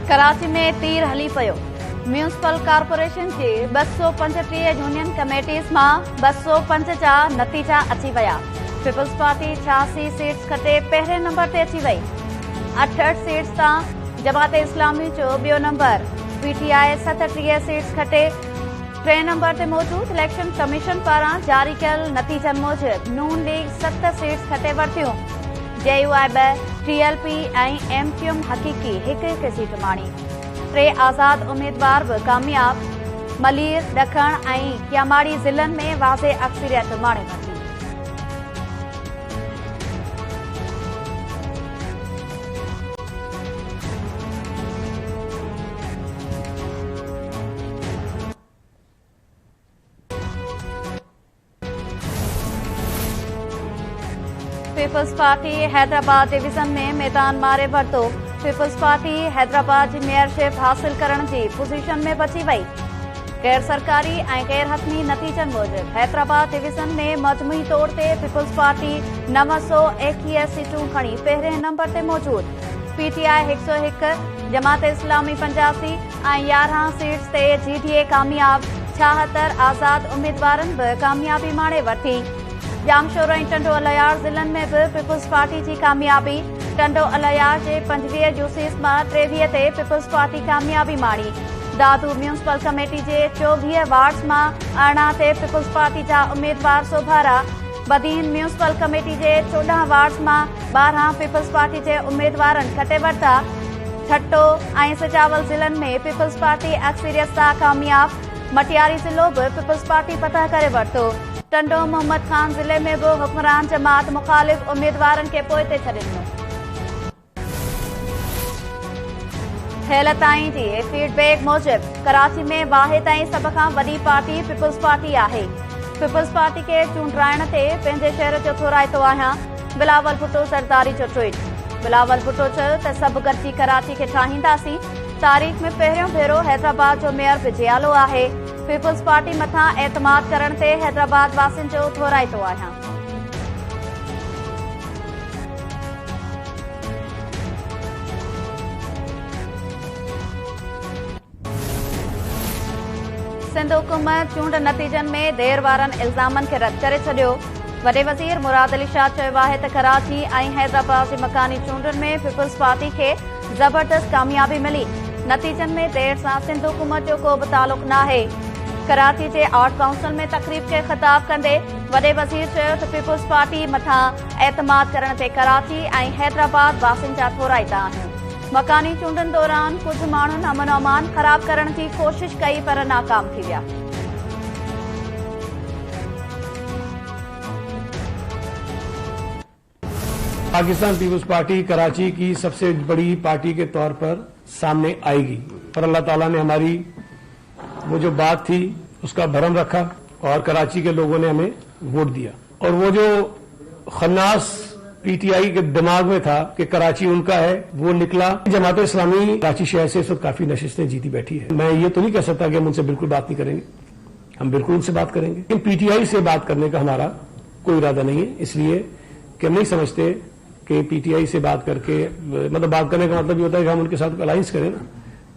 कराची में तीर हली पियो। म्यूनिसिपल कॉर्पोरेशन जी 235 यूनियन कमेटीज़ मां 205 जा नतीजा अची विया। पीपल्स पार्टी 86 सीट्स खटे पहिरें नंबर ते अची वई। 68 सीट्स तां जमात इस्लामी जो ॿियो नंबर। पीटीआई 37 सीट्स खटे 3 नंबर ते मौजूद। इलेक्शन कमीशन पारां जारी कयल नतीजनि मूजिब नून लीग 7 सीट्स खटे वरितियूं। JUI 2, TLP ऐं MQM हक़ीक़ी हिक सीट माणी। 3 आज़ाद उम्मीदवार भी कामयाब। मलीर, ॾखण ऐं कियामाड़ी ज़िलनि में वाज़े अक्सरियत माणे वरिती। पीपल्स पार्टी हैदराबाद डिवीज़न में मैदान मारे वरितो। पीपल्स पार्टी हैदराबाद जी मेयरशिप हासिल करण जी पोज़ीशन में बची वई। गैर सरकारी ऐं गैर हतमी नतीजनि मूजिब हैदराबाद डिवीज़न में मजमूई तौर ते पीपल्स पार्टी 921 सीटूं खणी पहिरें नंबर ते मौजूद। PTI 101, जमात इस्लामी 85 ऐं 11 सीट्स ते GDA कामयाब। 76 आज़ाद उम्मीदवारनि भी कामयाबी माणे वरिती। जामशोर ऐं टंडो अलायार ज़िलनि में भी पीपल्स पार्टी जी कामयाबी। टंडो अलायार जे 25 यूसीस मां 23 ते पीपल्स पार्टी कामयाबी माणी। दादू म्यूनिसिपल कमेटी जे 24 वार्ड्स मां 18 ते पीपल्स पार्टी जा उम्मीदवार सोभारा। बदीन म्यूनिसिपल कमेटी जे 14 वार्ड्स मां 12 पीपल्स पार्टी जे उम्मीदवारनि खटे वरिता। छट्टो ऐं सजावल ज़िलनि में पीपल्स पार्टी अक्सरियत सां कामयाब। मटियारी ज़िलो भी पीपल्स पार्टी फतह करे वरितो। टंडो मोहम्मद खान ज़िले में भी हुक्मरान जमात मुखालिफ उम्मीदवारनि खे पोइ ते छॾे ॾिनो। हेल ताईं जी फीडबैक मूजिब कराची में वाहिद ऐं सभ खां वॾी पार्टी पीपल्स पार्टी आहे। पीपल्स पार्टी खे चूंडाइण ते पंहिंजे शहर जो थोराइतो आहियां। बिलावल भुट्टो ज़रदारी जो ट्वीट। बिलावल भुट्टो चयो त सभु गॾिजी कराची खे ठाहींदासीं। तारीख़ में पहिरियों भेरो हैदराबाद जो मेयर बिजियालो आहे। पीपल्स पार्टी मथां एतमाद करण ते हैदराबाद वासियुनि जो थोराइतो आहियां। सिंध हुकूमत चूंड नतीजनि में देर वारनि इल्ज़ामनि खे रद्द करे छॾियो। वॾे वज़ीर मुराद अली शाह चयो आहे त कराची ऐं हैदराबाद जी मकानी चूंडुनि में पीपल्स पार्टी खे ज़बरदस्त कामयाबी मिली। नतीजनि में देर सां सिंध हुकूमत जो को बि तालुक़ नाहे। कराची जे आर्ट काउंसिल में तक़रीब खे ख़िताब कंदे वॾे वज़ीर चयो त पीपल्स पार्टी मथां एतमाद करण ते कराची ऐं हैदराबाद वासियुनि जा थोराइता आहिनि। मकानी चूंडनि दौरान कुझु माण्हुनि अमन अमान ख़राब करण जी कोशिश कई पर नाकाम थी विया। पाकिस्तान पीपल्स पार्टी कराची की सबसे बड़ी पार्टी के तौर पर सामने आएगी और अल्लाह ताला ने हमारी वो जो बात थी उसका भरम रखा और कराची के लोगों ने हमें वोट दिया। और वो जो खन्नास PTI के दिमाग में था कि कराची उनका है वो निकला। जमात इस्लामी कराची शहर से इस वक्त काफी नशिस्तें जीती बैठी है। मैं ये तो नहीं कह सकता कि हम उनसे बिल्कुल बात नहीं करेंगे, हम बिल्कुल उनसे बात करेंगे, लेकिन PTI से बात करने का हमारा कोई इरादा नहीं है। इसलिए कि हम नहीं समझते कि PTI से बात करके मतलब बात करने का मतलब ये होता है कि हम उनके साथ अलायंस करें ना,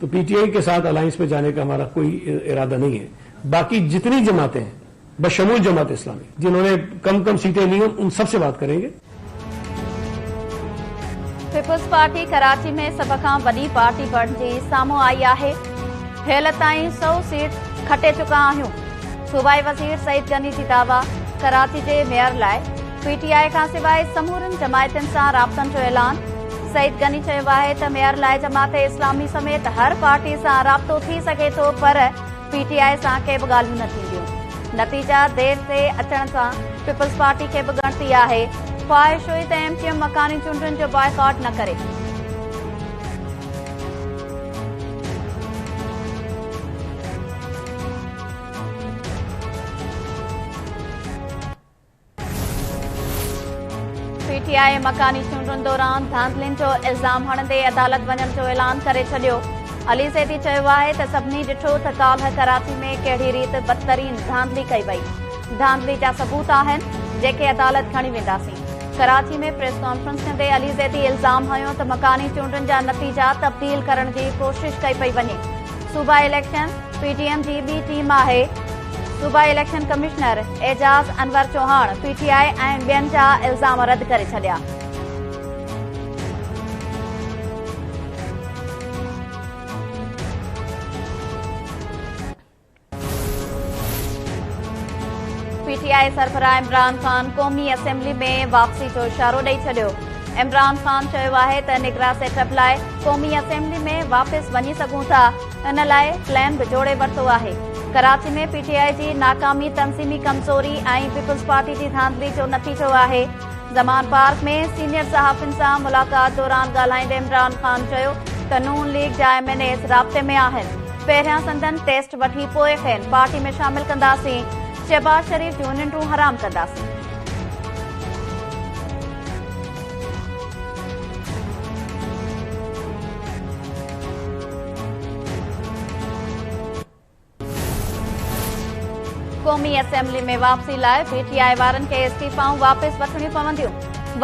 तो PTI के साथ अलायंस में जाने का हमारा कोई इरादा नहीं है। बाकी जितनी जमातें हैं बशमूल जमात इस्लामी जिन्होंने कम कम सीटें ली हैं उन सबसे बात करेंगे। पीपल्स पार्टी कराची में सभ खां वॾी पार्टी बणिजी साम्हूं आई आहे। हेल ताईं 100 सीट खटे चुका आहियूं। सूबाई वज़ीर सईद गनी जी दावा। कराची जे मेयर लाइ PTI खां सवाइ समूरनि जमायतुनि सां राब्तनि जो ऐलान। सईद गनी चयो आहे त मेयर लाइ जमात इस्लामी समेत हर पार्टी सां राब्तो थी सघे थो पर PTI सां के बि ॻाल्हियूं न थींदियूं। नतीजा देर ते अचण सां पीपल्स पार्टी खे बि ॻणती आहे। ख़्वाहिश हुई त MQM मकानी चूंडुनि जो बॉयकॉट न करे। PTI मकानी चूंडुनि दौरान धांधलियुनि जो इल्ज़ाम हणंदे अदालत वञण जो ऐलान करे छॾियो। अली ज़ैदी चयो आहे त सभिनी ॾिठो त काल्ह कराची में कहिड़ी रीति बदतरीन धांधली कई वई। धांधली जा सबूत आहिनि जेके अदालत खणी वेंदासीं। कराची में प्रेस कॉन्फ्रेंस कंदे अली ज़ैदी इल्ज़ाम हयो त मकानी चूंडनि जा नतीजा तब्दील करण जी कोशिश कई पई वञे। सूबा इलेक्शन पीटीएम जी ॿी टीम आहे। सूबा इलेक्शन कमिश्नर एजाज़ अनवर चौहान पीटीआई ऐं ॿियनि जा इल्ज़ाम रद्द करे छॾिया। पीटीआई सरबराह इमरान ख़ान क़ौमी असेंबली में वापसी जो इशारो ॾेई छॾियो। इमरान ख़ान चयो आहे त निगरां सेटअप लाइ क़ौमी असेंबली में वापसि वञी सघूं था, इन लाइ प्लान बि जोड़े वरितो आहे। कराची में पीटीआई जी नाकामी तंज़ीमी कमज़ोरी ऐं पीपल्स पार्टी जी धांधली जो नतीजो आहे। ज़मान पार्क में सीनियर सहाफ़ियुनि सां मुलाक़ात दौरान ॻाल्हाईंदे इमरान ख़ान चयो त नून लीग जा एमएनएस राब्ते में आहिनि। पहिरियां संदन टेस्ट वठी पोइ खेनि पार्टी में शामिल कंदासीं। शहबाज शरीफ जूं निंडूं हराम कंदासीं। क़ौमी असेंबली में वापसी लाइ पीटीआई वारनि खे इस्तीफ़ाऊं वापसि वठणियूं पवंदियूं।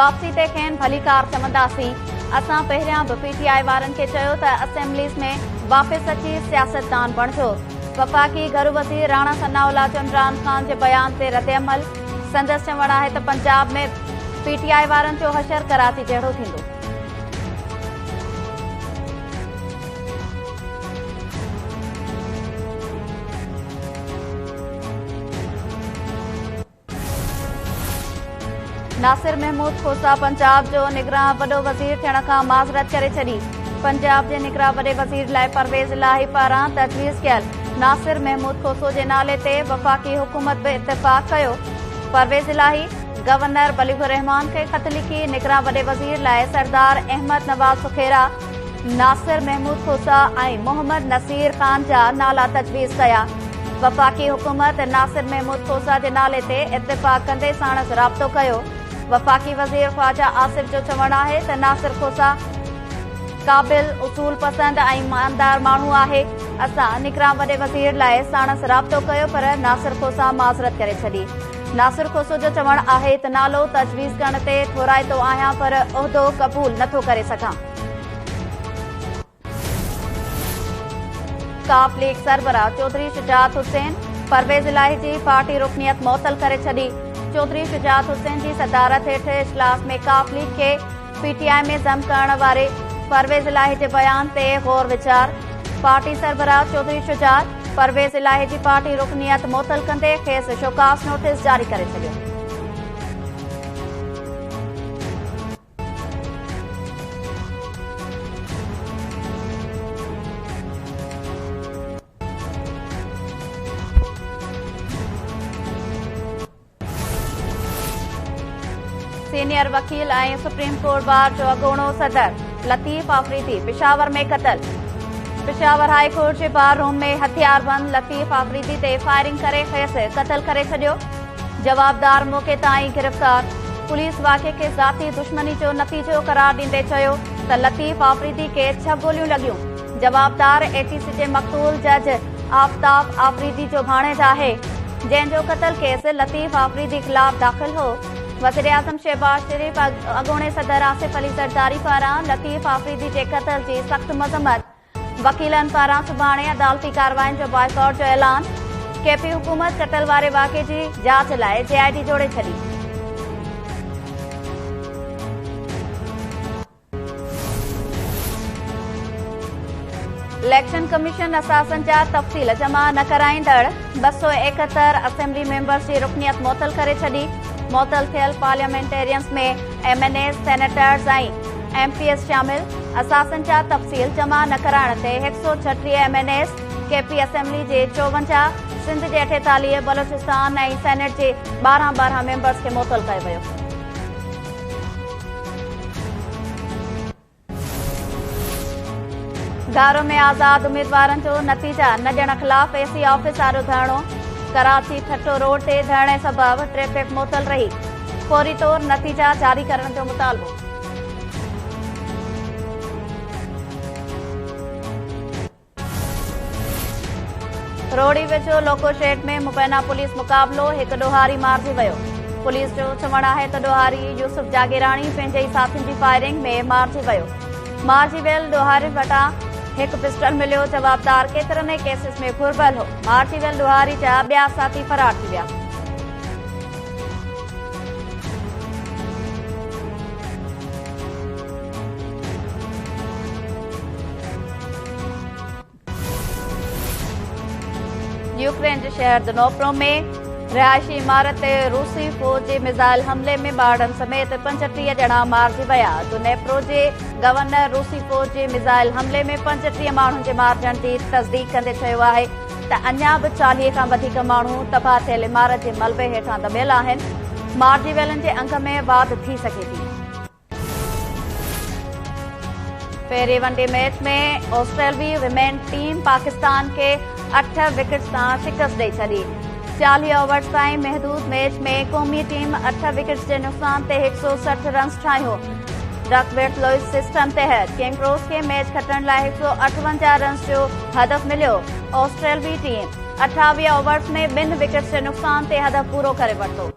वापसी ते खेनि भली कार चवंदासीं। असां पहिरियां बि पीटीआई वारनि खे चयो त असेंबलीज़ में वापसि अची सियासतदान बणिजो। वफ़ाक़ी घरू वज़ीर राणा सनाउल्लाह जो इमरान ख़ान जे बयान ते रद्दअमल। संदसि चवणु आहे त पंजाब में पीटीआई वारनि जो हशर कराची जहिड़ो थींदो। नासिर महमूद खोसा पंजाब जो निगरां वॾो वज़ीर थियण खां माज़रत करे छॾी। पंजाब जे निगरां वॾे वज़ीर लाइ परवेज़ इलाही पारां तजवीज़ कयल नासिर महमूद खोसो जे नाले ते वफ़ाक़ी हुकूमत बि इत्तेफ़ाक़ कयो। परवेज़ इलाही गवर्नर बलीगुर रहमान खे ख़त लिखी निगरां वॾे वज़ीर लाइ सरदार अहमद नवाज़ सुखेरा, नासिर महमूद खोसा ऐं मोहम्मद नसीर ख़ान जा नाला तजवीज़ कया। वफ़ाक़ी हुकूमत नासिर महमूद खोसा जे नाले ते इत्तेफ़ाक़ कंदे साणुसि राब्तो कयो। वफ़ाक़ी वज़ीर ख्वाजा आसिफ जो चवणु आहे त नासिर खोसा क़ाबिल उसूल पसंद ऐं ईमानदार माण्हू आहे। असां निगरां वॾे वज़ीर लाइ साणुसि राब्तो कयो पर नासिर खोसा माज़रत करे छॾी। नासिर खोसो जो चवणु आहे त नालो तजवीज़ करण ते थोराइतो आहियां पर उहिदो क़बूल नथो करे सघां। काफ लीग सरबराह चौधरी शुजात हुसैन परवेज़ इलाही जी पार्टी रुकनियत मुअतल करे छॾी। चौधरी शुजात हुसैन जी सदारत हेठि इजलास में काफ लीग खे पीटीआई में ज़म करण वारे परवेज़ इलाही जे बयान ते गौर वीचार। पार्टी सरबराह चौधरी शुजात परवेज़ इलाही जी पार्टी रुकनियत मुअतल कंदे खेसि शोकास नोटिस जारी करे छॾियो। सीनियर वकील ऐं सुप्रीम कोर्ट बार जो अॻूणो सदर लतीफ़ आफरीदी पेशावर में क़तल। पेशावर हाई कोर्ट जे बार रूम में हथियारबंद लतीफ़ आफरीदी ते फायरिंग करे खेसि क़तल करे छॾियो। जवाबदार मौक़े तां ई गिरफ़्तार। पुलिस वाक़े खे ज़ाती दुश्मनी जो नतीजो करार ॾींदे चयो त लतीफ़ आफरीदी खे 6 गोलियूं लॻियूं। जवाबदार एटीसी जे मक़तूल जज आफ़ताब आफरीदी जो भाणेज आहे, जंहिं जो क़तल केस लतीफ़ आफरीदी ख़िलाफ़ दाख़िल हो। वज़ीर आज़म शहबाज शरीफ अॻूणे सदर आसिफ अली ज़रदारी पारां लतीफ़ आफरीदी जे क़तल जी सख़्त मज़म्मत। वकीलनि पारां सुभाणे अदालती कार्रवाइनि जो बाइकॉट जो ऐलान। केपी हुकूमत क़तल वारे वाक़े जी जाच लाइ जेआईडी जोड़े छॾी। इलेक्शन कमीशन असासन जा तफ़सील जमा न कराईंदड़ 271 असेंबली मेंबर्स जी रुकनियत मुअतल करे छॾी। मुअतल थियल पार्लियामेंटेरियंस में एमएनएस, सेनेटर्स ऐं एमपीएस शामिल। असासन जा तफ़सील जमा न कराइण ते 136 एमएनएस, केपी असेंबली जे 54, सिंध जे 48, बलोचिस्तान ऐं सेनेट जे 12 मेंबर्स खे मुअतल कयो वियो। घारो में आज़ाद उम्मीदवारनि जो नतीजा न ॾियण ख़िलाफ़ एसी ऑफिस आरो धरणो। कराची ठट्टो रोड ते धरणे सबबि ट्रैफ़िक मुअतल रही। फौरी तौर नतीजा जारी करण जो मुतालबो। रोड़ी वेझो लोको शेड में मुबैना पुलिस मुक़ाबलो हिकु ॾोहारी मारिजी वियो। पुलिस जो चवणु आहे त ॾोहारी यूसुफ जागीराणी पंहिंजे ई साथियुनि जी फायरिंग में मारिजी वियो। मारिजी वियल ॾोहारी वटां हिकु पिस्टल मिलियो। जवाबदार केतिरनि ई केसिस में घुर्बल हो। मारिजी वियल ॾोहारी जा ॿिया साथी फरार थी विया। यूक्रेन जे शहर दनोप्रो में रिहायशी इमारत ते रूसी फौज जे मिसाइल हमले में ॿारनि समेत 35 ॼणा मारिजी विया। दुनेप्रो जे गवर्नर रूसी फौज जे मिसाइल हमले में 35 माण्हुनि जे मारिजण जी तस्दीक कंदे चयो आहे त अञा बि 40 खां वधीक माण्हू तबाह थियल इमारत जे मलबे हेठां दॿियल आहिनि। मारिजी वियलनि जे अंग में वाध थी सघे थी। पहिरें वनडे मैच में ऑस्ट्रेलियाई विमेन टीम पाकिस्तान खे 8 विकेट्स सां शिकस्त ॾेई छॾी। 40 ओवर्स ताईं महदूद मैच में क़ौमी टीम 8 विकेट्स जे नुक़सान ते 160 रन्स ठाहियो। डकवर्थ लुइस सिस्टम तहत किंग क्रॉस खे मैच खटण लाइ 158 रन्स जो हदफ़ मिलियो। ऑस्ट्रेलियाई टीम 28 ओवर्स में 2 विकेट्स जे नुक़सान ते हदफ़ पूरो करे वरितो।